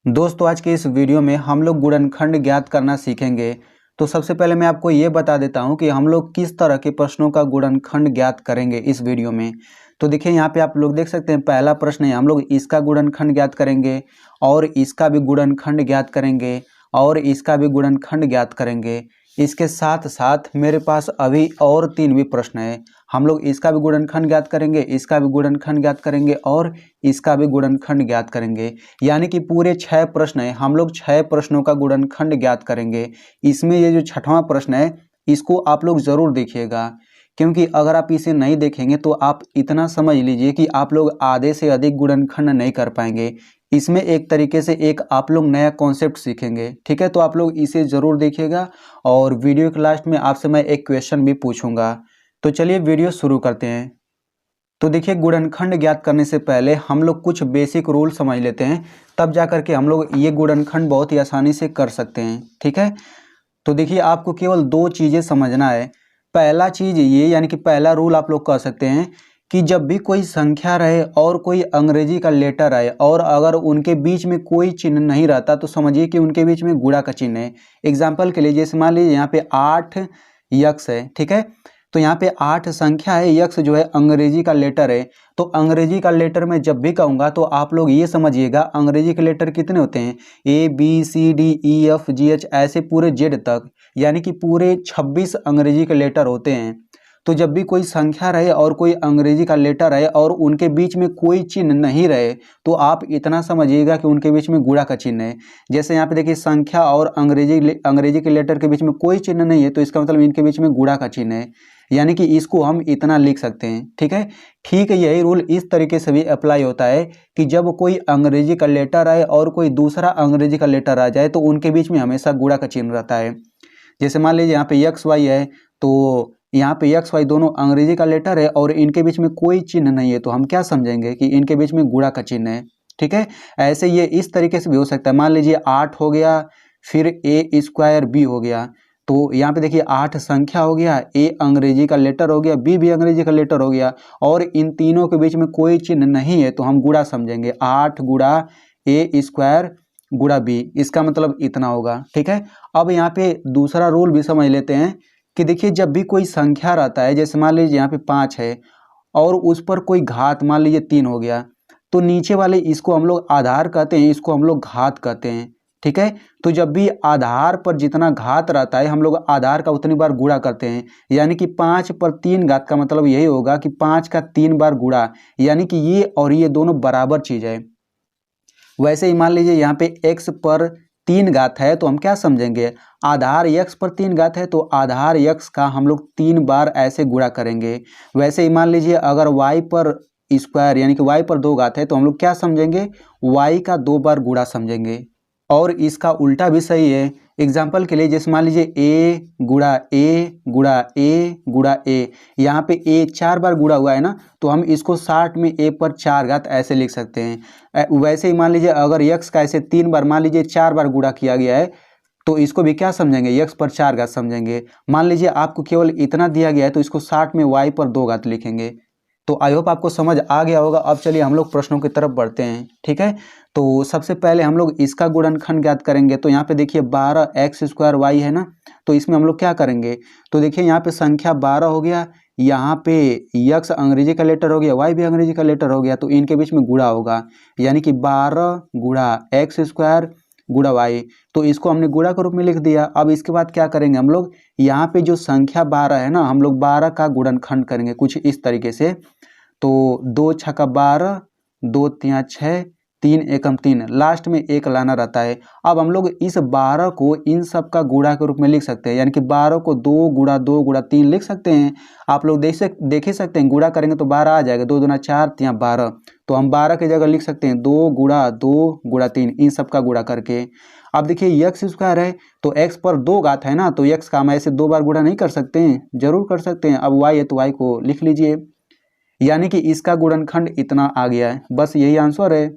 दोस्तों आज के इस वीडियो में हम लोग गुणनखंड ज्ञात करना सीखेंगे। तो सबसे पहले मैं आपको ये बता देता हूँ कि हम लोग किस तरह के प्रश्नों का गुणनखंड ज्ञात करेंगे इस वीडियो में। तो देखिए यहाँ पे आप लोग देख सकते हैं, पहला प्रश्न है हम लोग इसका गुणनखंड ज्ञात करेंगे और इसका भी गुणनखंड ज्ञात करेंगे और इसका भी गुणनखंड ज्ञात करेंगे। इसके साथ साथ मेरे पास अभी और 3 भी प्रश्न है। हम लोग इसका भी गुणनखंड ज्ञात करेंगे, इसका भी गुणनखंड ज्ञात करेंगे और इसका भी गुणनखंड ज्ञात करेंगे। यानी कि पूरे 6 प्रश्न है, हम लोग 6 प्रश्नों का गुणनखंड ज्ञात करेंगे। इसमें ये जो 6वां प्रश्न है इसको आप लोग ज़रूर देखिएगा, क्योंकि अगर आप इसे नहीं देखेंगे तो आप इतना समझ लीजिए कि आप लोग आधे से अधिक गुणनखंड नहीं कर पाएंगे। इसमें एक तरीके से एक आप लोग नया कॉन्सेप्ट सीखेंगे। ठीक है, तो आप लोग इसे ज़रूर देखिएगा और वीडियो के लास्ट में आपसे मैं एक क्वेश्चन भी पूछूंगा। तो चलिए वीडियो शुरू करते हैं। तो देखिए गुणनखंड ज्ञात करने से पहले हम लोग कुछ बेसिक रूल समझ लेते हैं, तब जा करके हम लोग ये गुणनखंड बहुत ही आसानी से कर सकते हैं। ठीक है, तो देखिए आपको केवल 2 चीज़ें समझना है। पहला चीज़ ये, यानी कि पहला रूल आप लोग कह सकते हैं कि जब भी कोई संख्या रहे और कोई अंग्रेजी का लेटर आए और अगर उनके बीच में कोई चिन्ह नहीं रहता तो समझिए कि उनके बीच में गुणा का चिन्ह है। एग्जाम्पल के लिए जैसे मान लीजिए यहाँ पे 8 यक्स है। ठीक है, तो यहाँ पे 8 संख्या है, यक्स जो है अंग्रेजी का लेटर है। तो अंग्रेजी का लेटर में जब भी कहूँगा तो आप लोग ये समझिएगा अंग्रेजी के लेटर कितने होते हैं, ABCDEFGH ऐसे पूरे जेड तक, यानी कि पूरे 26 अंग्रेजी के लेटर होते हैं। तो जब भी कोई संख्या रहे और कोई अंग्रेजी का लेटर रहे और उनके बीच में कोई चिन्ह नहीं रहे तो आप इतना समझिएगा कि उनके बीच में गुणा का चिन्ह है। जैसे यहाँ पे देखिए संख्या और अंग्रेजी के लेटर के बीच में कोई चिन्ह नहीं है, तो इसका मतलब इनके बीच में गुणा का चिन्ह है, यानी कि इसको हम इतना लिख सकते हैं। ठीक है, ठीक है, यही रूल इस तरीके से भी अप्लाई होता है कि जब कोई अंग्रेजी का लेटर आए और कोई दूसरा अंग्रेजी का लेटर आ जाए तो उनके बीच में हमेशा गुणा का चिन्ह रहता है। जैसे मान लीजिए यहाँ पे एक्स वाई है, तो यहाँ पे एक्स वाई दोनों अंग्रेजी का लेटर है और इनके बीच में कोई चिन्ह नहीं है, तो हम क्या समझेंगे कि इनके बीच में गुणा का चिन्ह है। ठीक है, ऐसे ये इस तरीके से भी हो सकता है। मान लीजिए 8 हो गया, फिर A² B हो गया, तो यहाँ पे देखिए 8 संख्या हो गया, A अंग्रेजी का लेटर हो गया, B भी अंग्रेजी का लेटर हो गया और इन तीनों के बीच में कोई चिन्ह नहीं है, तो हम गुणा समझेंगे। 8 गुणा A² गुणा B, इसका मतलब इतना होगा। ठीक है, अब यहाँ पे दूसरा रूल भी समझ लेते हैं कि देखिए जब भी कोई संख्या रहता है, जैसे मान लीजिए यहाँ पे 5 है और उस पर कोई घात मान लीजिए 3 हो गया, तो नीचे वाले इसको हम लोग आधार कहते हैं, इसको हम लोग घात कहते हैं। ठीक है, तो जब भी आधार पर जितना घात रहता है हम लोग आधार का उतनी बार गुणा करते हैं, यानी कि 5 पर 3 घात का मतलब यही होगा कि 5 का 3 बार गुणा, यानी कि ये और ये दोनों बराबर चीज़ है। वैसे ही मान लीजिए यहाँ पे x पर 3 घात है, तो हम क्या समझेंगे, आधार x पर 3 घात है तो आधार x का हम लोग 3 बार ऐसे गुणा करेंगे। वैसे ही मान लीजिए अगर y पर स्क्वायर यानी कि y पर 2 घात है तो हम लोग क्या समझेंगे, y का 2 बार गुणा समझेंगे। और इसका उल्टा भी सही है। एग्जाम्पल के लिए जैसे मान लीजिए A गुणा A गुणा A गुणा A, यहाँ पे A 4 बार गुणा हुआ है ना, तो हम इसको 60 में A पर 4 घात ऐसे लिख सकते हैं। वैसे ही मान लीजिए अगर x का ऐसे 3 बार मान लीजिए 4 बार गुणा किया गया है तो इसको भी क्या समझेंगे, x पर 4 घात समझेंगे। मान लीजिए आपको केवल इतना दिया गया है तो इसको 60 में y पर 2 घात लिखेंगे। तो आई होप आपको समझ आ गया होगा। अब चलिए हम लोग प्रश्नों की तरफ बढ़ते हैं। ठीक है, तो सबसे पहले हम लोग इसका गुणनखंड ज्ञात करेंगे। तो यहाँ पे देखिए 12x² y है ना, तो इसमें हम लोग क्या करेंगे, तो देखिए यहाँ पे संख्या 12 हो गया, यहाँ पे यक्स अंग्रेजी का लेटर हो गया, y भी अंग्रेजी का लेटर हो गया, तो इनके बीच में गुणा होगा, यानी कि 12 गुणा x² गुणा y, तो इसको हमने गुणा के रूप में लिख दिया। अब इसके बाद क्या करेंगे हम लोग, यहाँ पे जो संख्या 12 है ना, हम लोग 12 का गुणनखंड करेंगे कुछ इस तरीके से। तो 2 छक्का 12, 2 तिया 6, 3 एकम 3, लास्ट में 1 लाना रहता है। अब हम लोग इस 12 को इन सब का गुणा के रूप में लिख सकते हैं, यानी कि 12 को 2 गुणा 2 गुणा 3 लिख सकते हैं। आप लोग देख ही सकते हैं, गुणा करेंगे तो 12 आ जाएगा, 2 दूना 4 तिया 12, तो हम 12 की जगह लिख सकते हैं 2 गुणा 2 गुणा 3, इन सब का गुणा करके। अब देखिए x² है तो x पर 2 घात है ना, तो x का हम ऐसे 2 बार गुणा नहीं कर सकते हैं, जरूर कर सकते हैं। अब y है तो y को लिख लीजिए, यानी कि इसका गुणनखंड इतना आ गया है। बस यही आंसर है।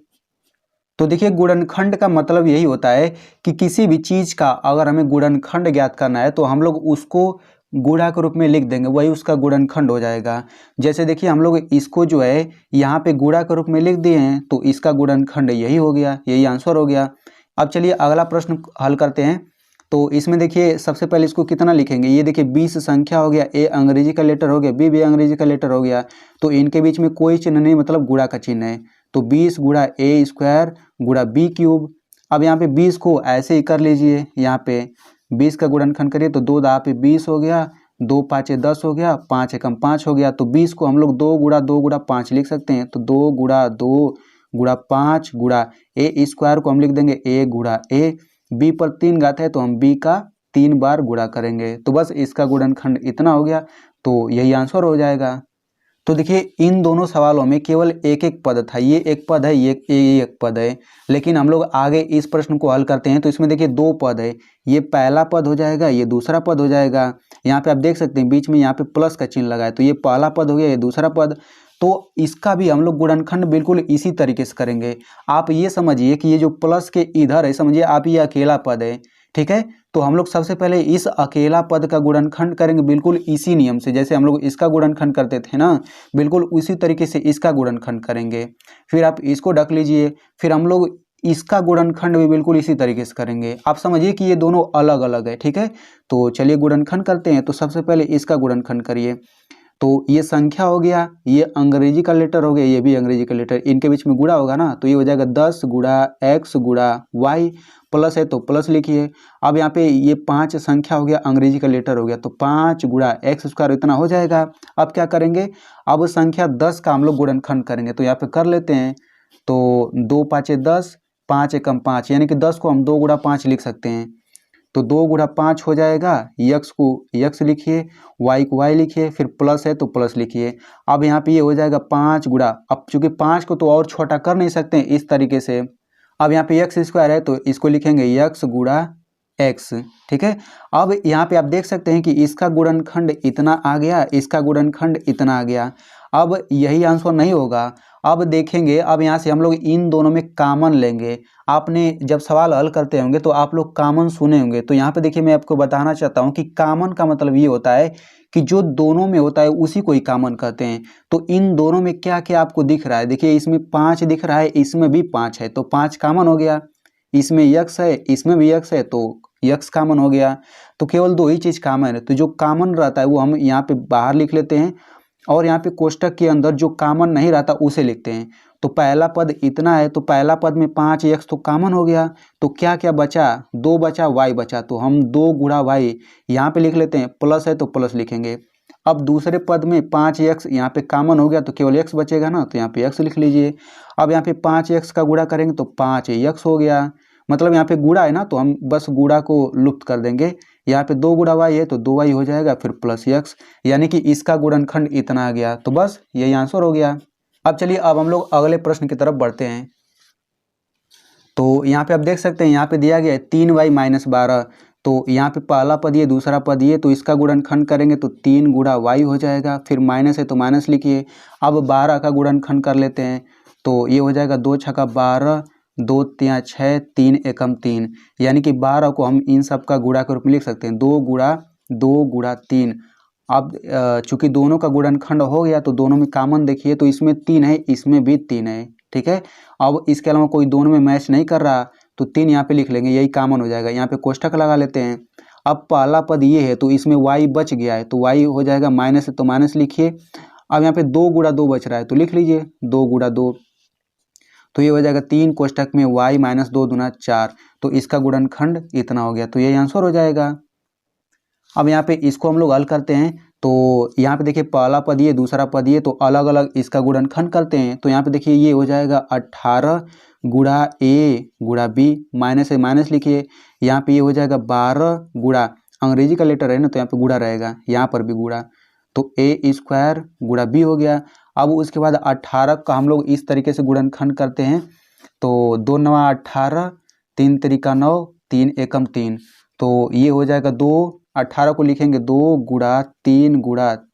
तो देखिए गुणनखंड का मतलब यही होता है कि किसी भी चीज़ का अगर हमें गुणनखंड ज्ञात करना है तो हम लोग उसको गुणा के रूप में लिख देंगे, वही उसका गुणनखंड हो जाएगा। जैसे देखिए हम लोग इसको जो है यहाँ पे गुणा के रूप में लिख दिए हैं तो इसका गुणनखंड यही हो गया, यही आंसर हो गया। अब चलिए अगला प्रश्न हल करते हैं। तो इसमें देखिए सबसे पहले इसको कितना लिखेंगे, ये देखिए 20 संख्या हो गया, ए अंग्रेजी का लेटर हो गया, बी भी अंग्रेजी का लेटर हो गया, तो इनके बीच में कोई चिन्ह नहीं, मतलब गुणा का चिन्ह है। तो 20 गुणा ए स्क्वायर गुणा बी क्यूब। अब यहाँ पे 20 को ऐसे ही कर लीजिए, यहाँ पे 20 का गुणनखंड करिए तो 2 दाँव पे 20 हो गया, 2 पाँचे 10 हो गया, 5 एकम 5 हो गया। तो 20 को हम लोग 2 गुणा 5 लिख सकते हैं। तो 2 गुणा 2 गुणा 5 गुणा ए स्क्वायर को हम लिख देंगे ए गुणा ए। बी पर 3 घात है तो हम बी का 3 बार गुणा करेंगे। तो बस इसका गुणनखंड इतना हो गया, तो यही आंसर हो जाएगा। तो देखिए इन दोनों सवालों में केवल एक एक पद था, ये एक पद है, ये एक पद है। लेकिन हम लोग आगे इस प्रश्न को हल करते हैं तो इसमें देखिए 2 पद है, ये पहला पद हो जाएगा, ये दूसरा पद हो जाएगा। यहाँ पे आप देख सकते हैं बीच में यहाँ पे प्लस का चिन्ह लगा है, तो ये पहला पद हो गया, ये दूसरा पद। तो इसका भी हम लोग गुणनखंड बिल्कुल इसी तरीके से करेंगे। आप ये समझिए कि ये जो प्लस के इधर है, समझिए आप ये अकेला पद है, ठीक है। तो हम लोग सबसे पहले इस अकेला पद का गुणनखंड करेंगे बिल्कुल इसी नियम से, जैसे हम लोग इसका गुणनखंड करते थे ना, बिल्कुल उसी तरीके से इसका गुणनखंड करेंगे। फिर आप इसको ढक लीजिए, फिर हम लोग इसका गुणनखंड भी बिल्कुल इसी तरीके से करेंगे। आप समझिए कि ये दोनों अलग अलग है, ठीक है। तो चलिए गुणनखंड करते हैं। तो सबसे पहले इसका गुणनखंड करिए। तो ये संख्या हो गया, ये अंग्रेजी का लेटर हो गया, ये भी अंग्रेजी का लेटर, इनके बीच में गुणा होगा ना, तो ये हो जाएगा 10 गुणा x गुणा y, प्लस है तो प्लस लिखिए। अब यहाँ पे ये 5 संख्या हो गया, अंग्रेजी का लेटर हो गया, तो 5 गुणा एक्स स्क्वायर इतना हो जाएगा। अब क्या करेंगे, अब संख्या 10 का हम लोग गुणनखंड करेंगे। तो यहाँ पे कर लेते हैं। तो 2 पाँचे 10, 5 एकम 5, यानी कि 10 को हम 2 गुणा 5 लिख सकते हैं। तो 2 गुणा 5 हो जाएगा, यक्स को यक्स लिखिए, वाई को वाई लिखिए, फिर प्लस है तो प्लस लिखिए। अब यहाँ पे ये हो जाएगा 5 गुणा, अब चूंकि 5 को तो और छोटा कर नहीं सकते हैं इस तरीके से। अब यहाँ पे एक्स स्क्वायर है तो इसको लिखेंगे यक्स गुणा एक्स, ठीक है। अब यहाँ पे आप देख सकते हैं कि इसका गुणनखंड इतना आ गया, इसका गुणनखंड इतना आ गया। अब यही आंसर नहीं होगा, अब देखेंगे, अब यहाँ से हम लोग इन दोनों में कॉमन लेंगे। आपने जब सवाल हल करते होंगे तो आप लोग कॉमन सुने होंगे। तो यहाँ पे देखिए मैं आपको बताना चाहता हूँ कि कॉमन का मतलब ये होता है कि जो दोनों में होता है उसी को ही कॉमन कहते हैं। तो इन दोनों में क्या क्या आपको दिख रहा है, देखिए इसमें 5 दिख रहा है, इसमें भी 5 है, तो 5 कॉमन हो गया। इसमें यक्स है, इसमें भी यक्स है, तो यक्स कॉमन हो गया। तो केवल 2 ही चीज़ कॉमन है, तो जो कॉमन रहता है वो हम यहाँ पे बाहर लिख लेते हैं, और यहाँ पे कोष्टक के अंदर जो कॉमन नहीं रहता उसे लिखते हैं। तो पहला पद इतना है, तो पहला पद में 5 एक्स तो कॉमन हो गया, तो क्या क्या बचा, 2 बचा, वाई बचा, तो हम 2 गुणा वाई यहाँ पे लिख लेते हैं, प्लस है तो प्लस लिखेंगे। अब दूसरे पद में 5 एक्स यहाँ पे कॉमन हो गया, तो केवल एक्स बचेगा ना, तो यहाँ पे एक्स लिख लीजिए। अब यहाँ पे 5 एक्स का गुणा करेंगे तो 5 एक्स हो गया, मतलब यहाँ पे गुणा है ना, तो हम बस गुणा को लुप्त कर देंगे। यहाँ पे 2 गुणा वाई है तो 2 वाई हो जाएगा, फिर प्लस एक्स, यानी कि इसका गुणनखंड इतना आ गया। तो बस यही आंसर हो गया। अब चलिए अब हम लोग अगले प्रश्न की तरफ बढ़ते हैं। तो यहाँ पे आप देख सकते हैं, यहाँ पे दिया गया है 3y माइनस 12, तो यहाँ पे पहला पद ये, दूसरा पद ये, तो इसका गुणनखंड करेंगे तो 3 गुणा वाई हो जाएगा, फिर माइनस है तो माइनस लिखिए। अब 12 का गुणनखंड कर लेते हैं, तो ये हो जाएगा 2 छक्का 12, 2 तिया 6, 3 एकम 3, यानी कि 12 को हम इन सब का गुणा के रूप में लिख सकते हैं, 2 गुणा 3। अब चूंकि दोनों का गुणनखंड हो गया तो दोनों में कॉमन देखिए, तो इसमें 3 है, इसमें भी 3 है, ठीक है। अब इसके अलावा कोई दोनों में मैच नहीं कर रहा तो 3 यहाँ पे लिख लेंगे, यही कॉमन हो जाएगा। यहाँ पे कोष्टक लगा लेते हैं। अब पहला पद ये है तो इसमें y बच गया है, तो y हो जाएगा माइनस है तो माइनस लिखिए। अब यहाँ पे 2 गुणा 2 बच रहा है तो लिख लीजिए 2 गुणा 2, तो ये हो जाएगा 3 कोष्टक में y माइनस 2 दूना 4, तो इसका गुणनखंड इतना हो गया, तो यही आंसर हो जाएगा। अब यहाँ पे इसको हम लोग हल करते हैं। तो यहाँ पे देखिए पहला पद ये, दूसरा पद ये, तो अलग अलग इसका गुणनखंड करते हैं। तो यहाँ पे देखिए ये हो जाएगा 18 गुणा a गुणा b, माइनस है माइनस लिखिए। यहाँ पे ये हो जाएगा 12 गुणा, अंग्रेजी का लेटर है ना तो यहाँ पे गुणा रहेगा, यहाँ पर भी गुणा, तो a स्क्वायर गुणा b हो गया। अब उसके बाद 18 का हम लोग इस तरीके से गुणनखंड करते हैं। तो 2 नवा 18, 3 तिरिका 9, 3 एकम 3, तो ये हो जाएगा 2, 18 को लिखेंगे 2 गुणा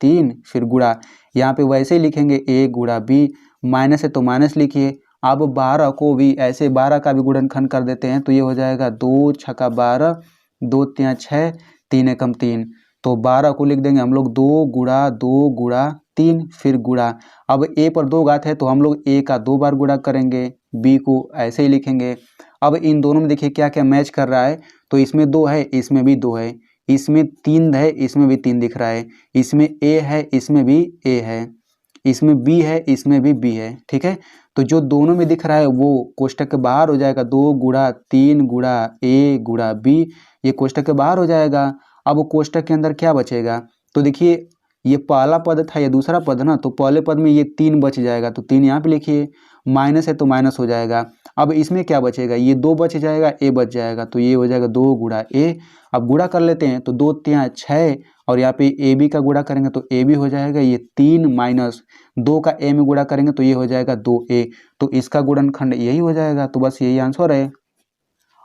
3, फिर गुणा, यहाँ पे वैसे ही लिखेंगे a गुणा b, माइनस है तो माइनस लिखिए। अब 12 को भी ऐसे 12 का भी गुणनखंड कर देते हैं, तो ये हो जाएगा 2 छक्का 12, 2 तिया 6, 3 एकम 3, तो 12 को लिख देंगे हम लोग 2 गुणा 3, फिर गुणा। अब a पर 2 घात है तो हम लोग a का 2 बार गुणा करेंगे, बी को ऐसे ही लिखेंगे। अब इन दोनों में देखिए क्या क्या मैच कर रहा है, तो इसमें 2 है, इसमें भी 2 है, इसमें 3 है, इसमें भी 3 दिख रहा है, इसमें ए है, इसमें भी ए है, इसमें बी है, इसमें भी बी है। ठीक है, तो जो दोनों में दिख रहा है वो कोष्टक के बाहर हो जाएगा, 2 गुणा 3 गुणा ए गुणा बी, ये कोष्टक के बाहर हो जाएगा। अब कोष्टक के अंदर क्या बचेगा, तो देखिए ये पहला पद था, ये दूसरा पद ना, तो पहले पद में ये 3 बच जाएगा, तो 3 यहाँ पे लिखिए, माइनस है तो माइनस हो जाएगा। अब इसमें क्या बचेगा, ये 2 बच जाएगा, ए बच जाएगा, तो ये हो जाएगा 2 गुणा ए। अब गुणा कर लेते हैं, तो 2 3 6, और यहाँ पे ए बी का गुणा करेंगे तो ए बी हो जाएगा, ये 3 माइनस 2 का ए में गुणा करेंगे तो ये हो जाएगा 2a, तो इसका गुणनखंड यही हो जाएगा। तो बस यही आंसर है।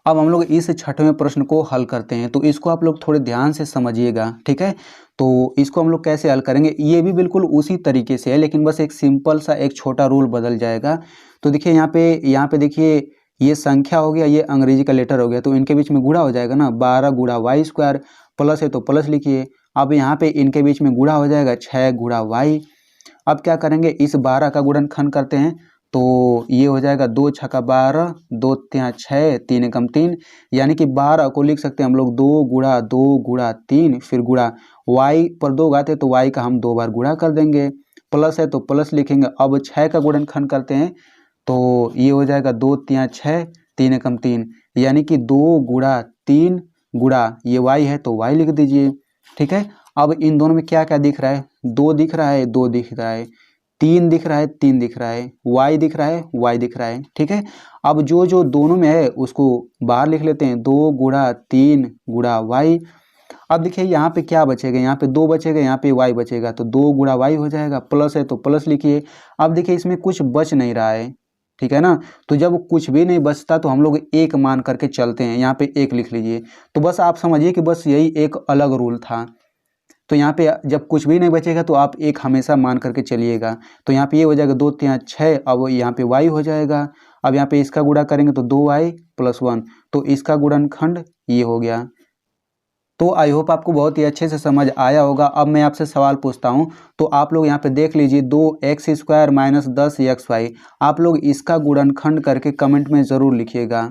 अब हम लोग इस छठवें प्रश्न को हल करते हैं, तो इसको आप लोग थोड़े ध्यान से समझिएगा। ठीक है, तो इसको हम लोग कैसे हल करेंगे, ये भी बिल्कुल उसी तरीके से है, लेकिन बस एक सिंपल सा एक छोटा रूल बदल जाएगा। तो देखिए यहाँ पे देखिए ये संख्या हो गया, ये अंग्रेजी का लेटर हो गया, तो इनके बीच में गुणा हो जाएगा ना, 12 गुणा वाई स्क्वायर, प्लस है तो प्लस लिखिए। अब यहाँ पे इनके बीच में गुणा हो जाएगा 6 गुणा वाई। अब क्या करेंगे, इस 12 का गुणनखंड करते हैं, तो ये हो जाएगा 2 छक्का 12, 2 तिया 6, 3 एकम 3, यानी कि 12 को लिख सकते हैं हम लोग 2 गुणा 3, फिर गुणा y पर 2 गाते तो y का हम 2 बार गुणा कर देंगे, प्लस है तो प्लस लिखेंगे। अब 6 का गुणनखंड करते हैं, तो ये हो जाएगा 2 तिया 6, 3 एकम 3, यानी कि 2 गुणा 3 गुणा ये y है तो y लिख दीजिए। ठीक है, अब इन दोनों में क्या क्या दिख रहा है, 2 दिख रहा है, 2 दिख रहा है, 3 दिख रहा है, 3 दिख रहा है, y दिख रहा है, y दिख रहा है। ठीक है, अब जो जो दोनों में है उसको बाहर लिख लेते हैं, 2 गुणा 3 गुणा y। अब देखिए यहाँ पे क्या बचेगा, यहाँ पे 2 बचेगा, यहाँ पे y बचेगा, तो 2 गुणा y हो जाएगा, प्लस है तो प्लस लिखिए। अब देखिए इसमें कुछ बच नहीं रहा है, ठीक है ना, तो जब कुछ भी नहीं बचता तो हम लोग एक मान करके चलते हैं, यहाँ पे एक लिख लीजिए। तो बस आप समझिए कि बस यही एक अलग रूल था। तो यहाँ पे जब कुछ भी नहीं बचेगा तो आप एक हमेशा मान करके चलिएगा। तो यहाँ पे ये हो जाएगा 2 तिया 6, अब यहाँ पे y हो जाएगा। अब यहाँ पे इसका गुणा करेंगे तो 2y + 1, तो इसका गुणनखंड ये हो गया। तो आई होप आपको बहुत ही अच्छे से समझ आया होगा। अब मैं आपसे सवाल पूछता हूँ, तो आप लोग यहाँ पे देख लीजिए, 2x² - 10xy, आप लोग इसका गुणनखंड करके कमेंट में ज़रूर लिखिएगा।